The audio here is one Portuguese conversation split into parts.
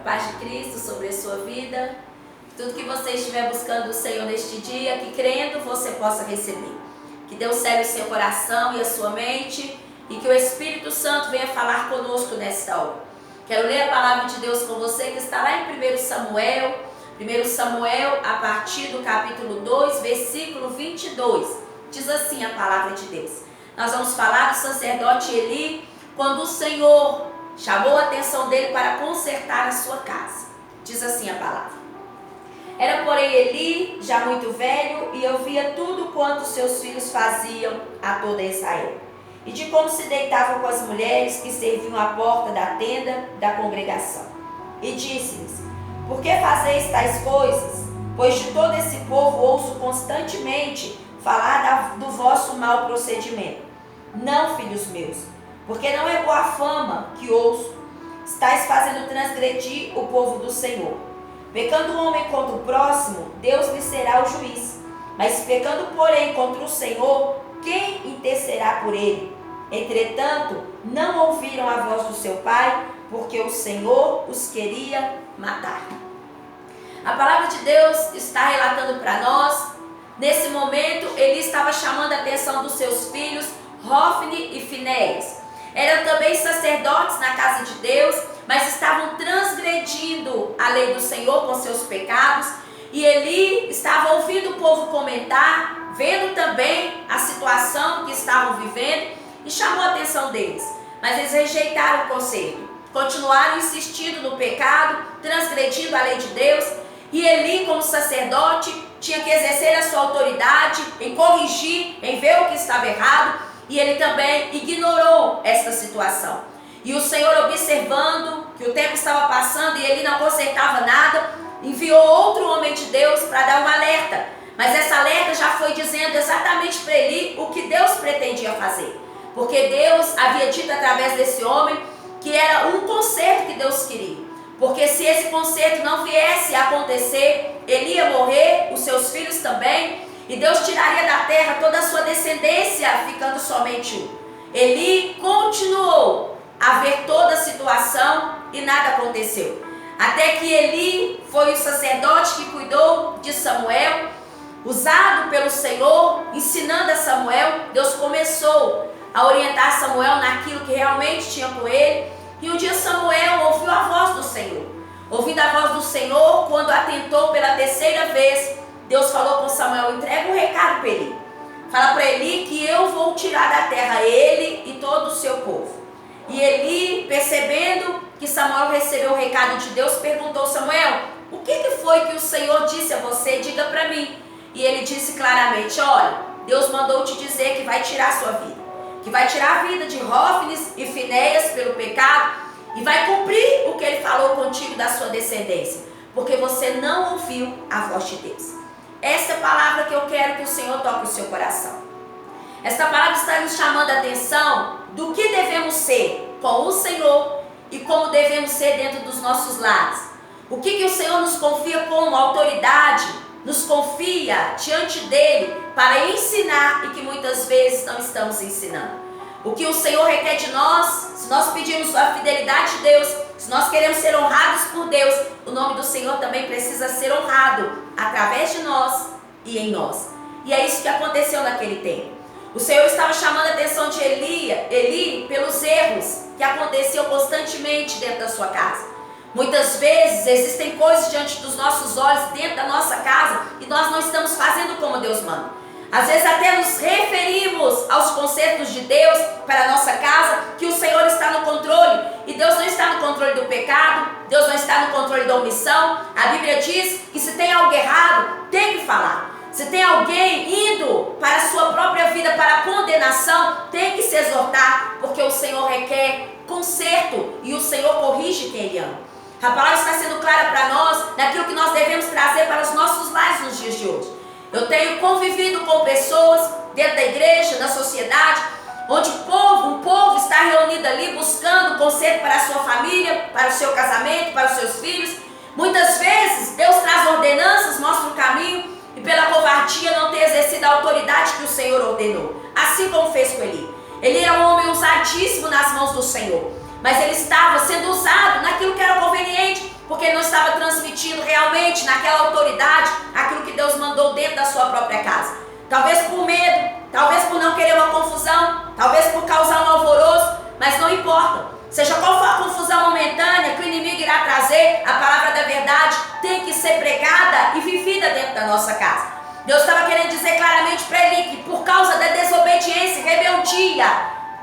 paz de Cristo sobre a sua vida. Tudo que você estiver buscando do Senhor neste dia, que crendo você possa receber. Que Deus cele o seu coração e a sua mente e que o Espírito Santo venha falar conosco nesta hora. Quero ler a palavra de Deus com você que está lá em 1 Samuel. 1 Samuel, a partir do capítulo 2, versículo 22. Diz assim a palavra de Deus. Nós vamos falar do sacerdote Eli, quando o Senhor chamou a atenção dele para consertar a sua casa. Diz assim a palavra. Era, porém, Eli já muito velho e eu via tudo quanto seus filhos faziam a toda Israel. E de como se deitavam com as mulheres que serviam à porta da tenda da congregação. E disse-lhes: por que fazeis tais coisas? Pois de todo esse povo ouço constantemente falar do vosso mau procedimento. Não, filhos meus, porque não é boa fama que ouço. Estais fazendo transgredir o povo do Senhor. Pecando o homem contra o próximo, Deus lhe será o juiz. Mas pecando, porém, contra o Senhor, quem intercederá por ele? Entretanto, não ouviram a voz do seu pai, porque o Senhor os queria matar. A palavra de Deus está relatando para nós. Nesse momento, ele estava chamando a atenção dos seus filhos, Hofni e Finéias. Eram também sacerdotes na casa de Deus, mas estavam transgredindo a lei do Senhor com seus pecados. E Eli estava ouvindo o povo comentar, vendo também a situação que estavam vivendo e chamou a atenção deles. Mas eles rejeitaram o conselho, continuaram insistindo no pecado, transgredindo a lei de Deus. E Eli, como sacerdote, tinha que exercer a sua autoridade em corrigir, em ver o que estava errado. E ele também ignorou esta situação. E o Senhor, observando que o tempo estava passando e ele não consertava nada, enviou outro homem de Deus para dar um alerta. Mas essa alerta já foi dizendo exatamente para Eli o que Deus pretendia fazer. Porque Deus havia dito através desse homem que era um conserto que Deus queria. Porque se esse conserto não viesse a acontecer, Eli ia morrer, os seus filhos também, e Deus tiraria da terra toda a sua descendência, ficando somente um. Eli continuou a ver toda a situação e nada aconteceu. Até que Eli foi o sacerdote que cuidou de Samuel, usado pelo Senhor, ensinando a Samuel. Deus começou a orientar Samuel naquilo que realmente tinha com ele. E um dia Samuel ouviu a voz do Senhor. Ouvindo a voz do Senhor, quando atentou pela terceira vez, Deus falou com Samuel: entrega um recado para Eli. Fala para Eli que eu vou tirar da terra ele e todo o seu povo. E Eli, percebendo que Samuel recebeu o recado de Deus, perguntou: Samuel, o que foi que o Senhor disse a você? Diga para mim. E ele disse claramente: olha, Deus mandou te dizer que vai tirar a sua vida. Que vai tirar a vida de Hofni e Finéias pelo pecado. E vai cumprir o que ele falou contigo da sua descendência. Porque você não ouviu a voz de Deus. Essa é a palavra que eu quero que o Senhor toque o seu coração. Esta palavra está nos chamando a atenção do que devemos ser com o Senhor e como devemos ser dentro dos nossos lares. O que o Senhor nos confia como autoridade, nos confia diante dele para ensinar e que muitas vezes não estamos ensinando. O que o Senhor requer de nós, se nós pedimos a fidelidade de Deus, se nós queremos ser honrados por Deus, o nome do Senhor também precisa ser honrado através de nós e em nós. E é isso que aconteceu naquele tempo. O Senhor estava chamando a atenção de Eli pelos erros que aconteciam constantemente dentro da sua casa. Muitas vezes existem coisas diante dos nossos olhos, dentro da nossa casa, e nós não estamos fazendo como Deus manda. Às vezes até nos referimos aos concertos de Deus para a nossa casa, que o Senhor está no controle. E Deus não está no controle do pecado, Deus não está no controle da omissão. A Bíblia diz que se tem algo errado, tem que falar. Se tem alguém indo para a sua própria vida para a condenação, tem que se exortar, porque o Senhor requer conserto e o Senhor corrige quem Ele ama. A palavra está sendo clara para nós, naquilo que nós devemos trazer para os nossos lares nos dias de hoje. Eu tenho convivido com pessoas dentro da igreja, da sociedade, onde um povo está reunido ali buscando conserto para a sua família, para o seu casamento, para os seus filhos. Muitas vezes Deus traz ordenanças, mostra o caminho, e pela covardia não ter exercido a autoridade que o Senhor ordenou. Assim como fez com Eli. Ele era um homem usadíssimo nas mãos do Senhor, mas ele estava sendo usado naquilo que era conveniente, porque transmitindo realmente naquela autoridade aquilo que Deus mandou dentro da sua própria casa. Talvez por medo, talvez por não querer uma confusão, talvez por causar um alvoroço, mas não importa. Seja qual for a confusão momentânea que o inimigo irá trazer, a palavra da verdade tem que ser pregada e vivida dentro da nossa casa. Deus estava querendo dizer claramente para Eli que por causa da desobediência e rebeldia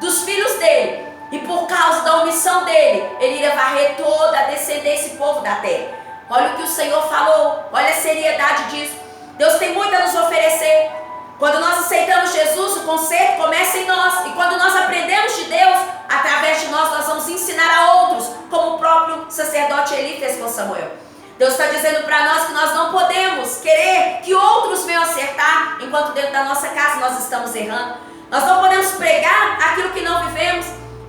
dos filhos dele, e por causa da omissão dele, ele iria varrer toda a descendência e povo da terra. Olha o que o Senhor falou, olha a seriedade disso. Deus tem muito a nos oferecer. Quando nós aceitamos Jesus, o conserto começa em nós. E quando nós aprendemos de Deus, através de nós vamos ensinar a outros, como o próprio sacerdote Eli fez com Samuel. Deus está dizendo para nós que nós não podemos querer que outros venham acertar, enquanto dentro da nossa casa nós estamos errando. Nós não podemos pregar aquilo que não vivemos.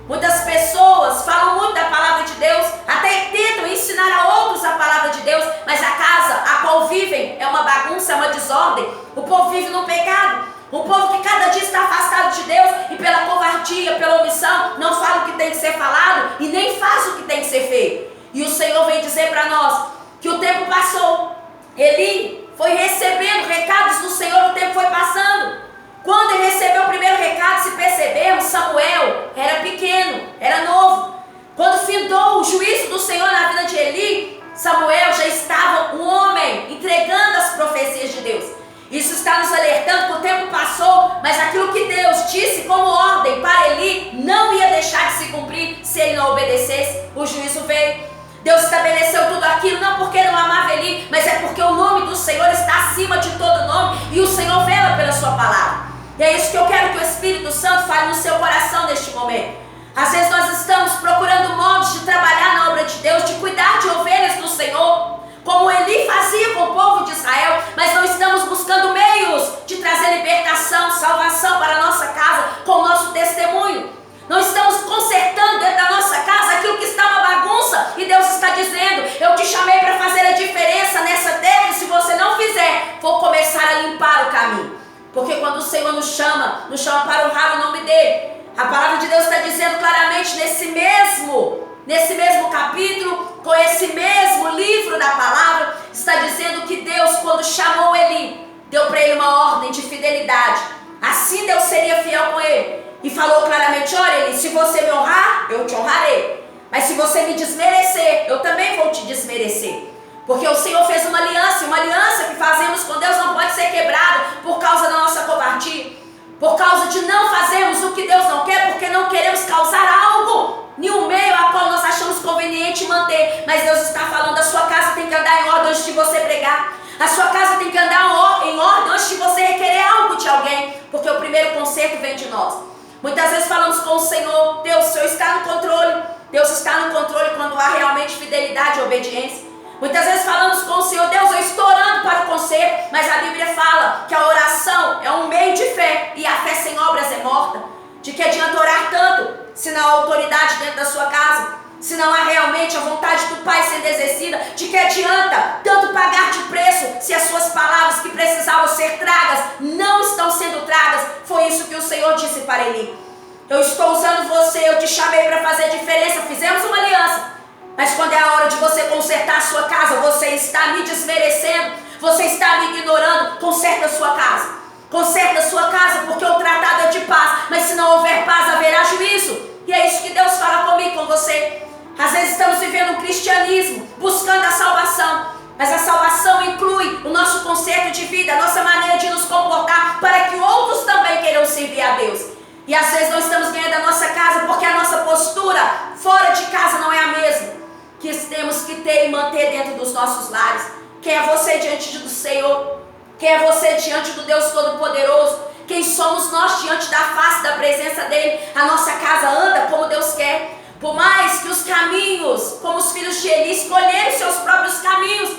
Muitas pessoas falam muito da palavra de Deus, até tentam ensinar a outros a palavra de Deus, mas a casa a qual vivem é uma bagunça, é uma desordem. O povo vive no pecado, um povo que cada dia está afastado de Deus e pela covardia, pela omissão, não fala o que tem que ser falado e nem faz o que tem que ser feito. E o Senhor vem dizer para nós que o tempo passou. Eli foi recebendo recados do Senhor, o tempo foi passando. Quando ele recebeu o primeiro recado, se percebemos, Samuel era pequeno, era novo. Quando findou o juízo do Senhor na vida de Eli, Samuel já estava um homem entregando as profecias de Deus. Isso está nos alertando que o tempo passou, mas aquilo que Deus disse como ordem para Eli não ia deixar de se cumprir se ele não obedecesse. O juízo veio. Deus estabeleceu tudo aquilo não porque não amava Eli, mas é porque o nome do Senhor está acima de todo nome e o Senhor vela pela sua palavra. E é isso que eu quero que o Espírito Santo fale no seu coração neste momento. Às vezes nós estamos procurando modos de trabalhar na obra de Deus, de cuidar de ovelhas do Senhor, como Eli fazia com o povo de Israel, mas não estamos buscando meios de trazer libertação, salvação para a nossa casa com o nosso testemunho. Não estamos consertando dentro da nossa casa aquilo que está uma bagunça. E Deus está dizendo, eu te chamei para fazer a diferença nessa terra. E se você não fizer, vou começar a limpar o caminho. Porque quando o Senhor nos chama para honrar o nome dEle. A palavra de Deus está dizendo claramente nesse mesmo capítulo, com esse mesmo livro da palavra, está dizendo que Deus, quando chamou Eli, deu para ele uma ordem de fidelidade. Assim Deus seria fiel com ele. E falou claramente, olha Eli, se você me honrar, eu te honrarei. Mas se você me desmerecer, eu também vou te desmerecer. Porque o Senhor fez uma aliança que fazemos com Deus não pode ser quebrada por causa da nossa covardia. Por causa de não fazermos o que Deus não quer, porque não queremos causar algo, nenhum meio a qual nós achamos conveniente manter. Mas Deus está falando, a sua casa tem que andar em ordem antes de você pregar. A sua casa tem que andar em ordem antes de você requerer algo de alguém. Porque o primeiro conserto vem de nós. Muitas vezes falamos com o Senhor, Deus, o Senhor está no controle. Deus está no controle quando há realmente fidelidade e obediência. Muitas vezes falamos com o Senhor, Deus, eu estou orando para o conserto, mas a Bíblia fala que a oração é um meio de fé, e a fé sem obras é morta. De que adianta orar tanto, se não há autoridade dentro da sua casa, se não há realmente a vontade do Pai sendo exercida? De que adianta tanto pagar de preço, se as suas palavras que precisavam ser tragas, não estão sendo tragas? Foi isso que o Senhor disse para Eli. Eu estou usando você, eu te chamei para fazer diferença, fizemos uma aliança. Mas quando é a hora de você consertar a sua casa, você está me desmerecendo, você está me ignorando. Conserta a sua casa. Conserta a sua casa, porque o tratado é de paz. Mas se não houver paz, haverá juízo. E é isso que Deus fala comigo, com você. Às vezes estamos vivendo um cristianismo, buscando a salvação. Mas a salvação inclui o nosso conserto de vida, a nossa maneira de nos comportar, para que outros também queiram servir a Deus. E às vezes não estamos ganhando a nossa casa, porque a nossa postura fora de casa não é a mesma que temos que ter e manter dentro dos nossos lares. Quem é você diante do Senhor? Quem é você diante do Deus Todo-Poderoso? Quem somos nós diante da face da presença dEle? A nossa casa anda como Deus quer. Por mais que os caminhos, como os filhos de Eli, escolheram seus próprios caminhos,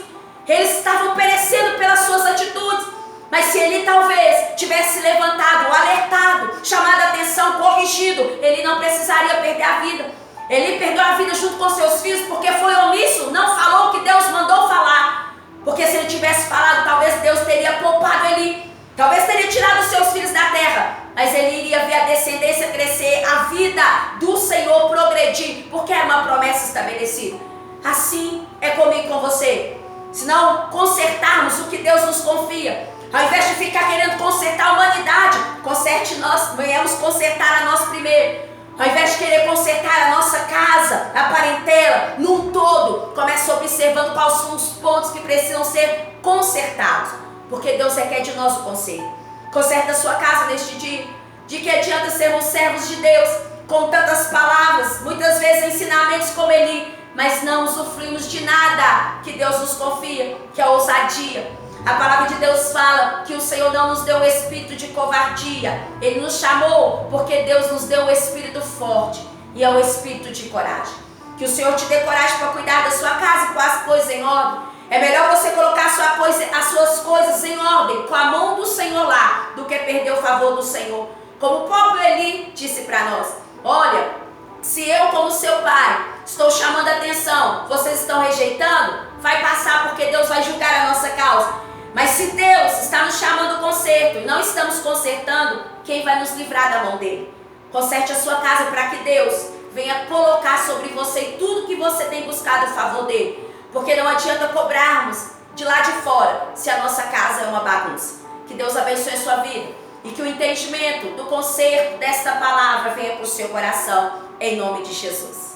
eles estavam perecendo pelas suas atitudes. Mas se Eli talvez tivesse levantado, alertado, chamado a atenção, corrigido, ele não precisaria perder a vida. Eli perdeu a vida junto com seus filhos porque foi omisso, não falou o que Deus mandou falar. Porque se ele tivesse falado, talvez Deus teria poupado Eli. Talvez teria tirado os seus filhos da terra. Mas ele iria ver a descendência crescer, a vida do Senhor progredir, porque é uma promessa estabelecida. Assim é comigo e com você. se não consertarmos o que Deus nos confia. Ao invés de ficar querendo consertar a humanidade, conserte nós, venhamos consertar a nós primeiro. Ao invés de querer consertar a nossa casa, a parentela, num todo, comece observando quais são os pontos que precisam ser consertados. Porque Deus requer de nós o conserto. Conserte a sua casa neste dia. De que adianta sermos servos de Deus, com tantas palavras, muitas vezes ensinamentos como Eli, mas não usufruímos de nada que Deus nos confia, que é a ousadia. A palavra de Deus fala que o Senhor não nos deu um espírito de covardia. Ele nos chamou porque Deus nos deu um espírito forte, e é o espírito de coragem. Que o Senhor te dê coragem para cuidar da sua casa e com as coisas em ordem. É melhor você colocar as suas coisas em ordem, com a mão do Senhor lá, do que perder o favor do Senhor. Como o próprio Eli disse para nós: olha, se eu como seu pai estou chamando a atenção, vocês estão rejeitando, vai passar porque Deus vai julgar a nossa causa. Mas se Deus está nos chamando ao conserto e não estamos consertando, quem vai nos livrar da mão dele? Conserte a sua casa para que Deus venha colocar sobre você tudo que você tem buscado o favor dele. Porque não adianta cobrarmos de lá de fora se a nossa casa é uma bagunça. Que Deus abençoe a sua vida e que o entendimento do conserto desta palavra venha para o seu coração, em nome de Jesus.